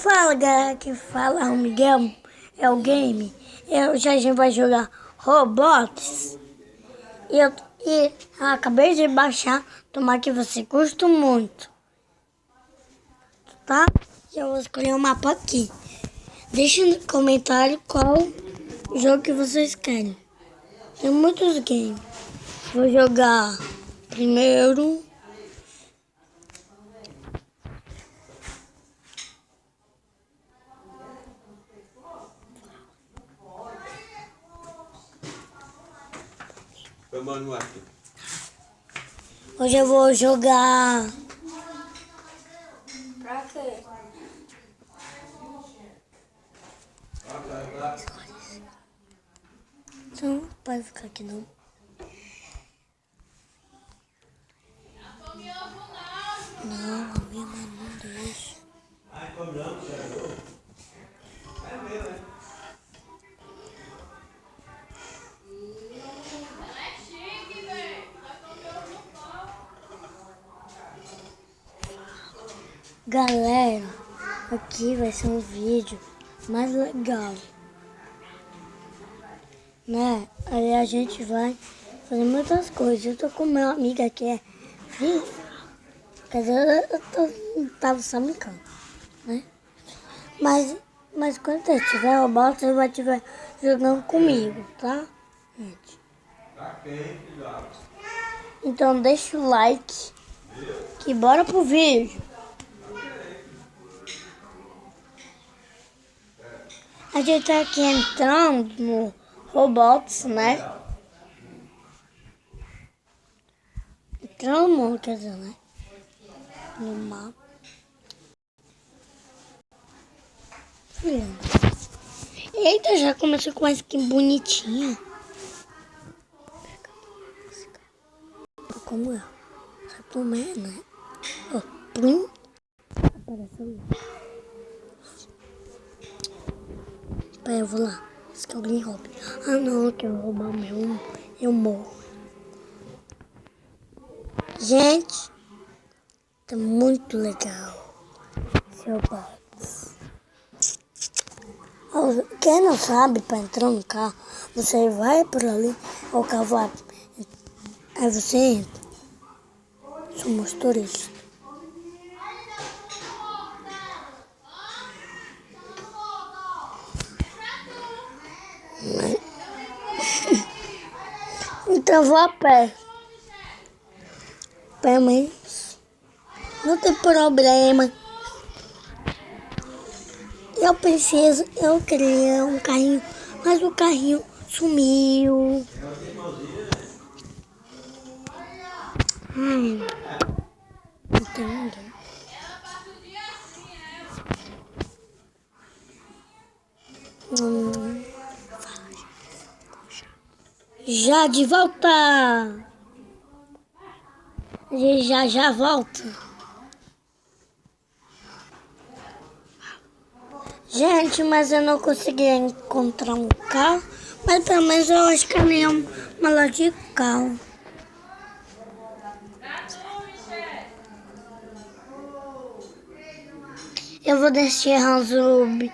Fala galera, que fala o Miguel, é o game. Hoje a gente vai jogar Roblox. E eu acabei de baixar, tomara que você goste muito, tá? Eu vou escolher um mapa aqui. Deixa no comentário qual jogo que vocês querem. Tem muitos games. Vou jogar primeiro. Hoje eu vou jogar. Pra quê? Não pode ficar aqui não. Não, a minha mãe não deixa. Galera, aqui vai ser um vídeo mais legal, né? Aí a gente vai fazer muitas coisas. Eu tô com meu amigo aqui, quer dizer, tava só brincando, né? Mas quando você tiver o box, você vai estiver jogando comigo, tá, gente? Então deixa o like, que bora pro vídeo. A gente tá aqui entrando no Roblox, né? Entrando, quer dizer, né? No mapa. Eita, já começou com uma skin bonitinha. Como é? Como é, né? Ó, plim. Apareceu. Peraí, eu vou lá. Se que alguém rouba. Ah, não, que eu roubar o meu, eu morro. Gente, tá muito legal seu box. Quem não sabe, para entrar no carro, você vai por ali, o carro vai. Aí você entra. Somos turistas. Então vou a pé. Pé, mas não tem problema. Eu queria um carrinho, mas o carrinho sumiu. Entendeu? Já de volta. Já volta. Gente, mas eu não consegui encontrar um carro. Mas pelo menos eu acho que é uma loja de carro. Eu vou deixar o vídeo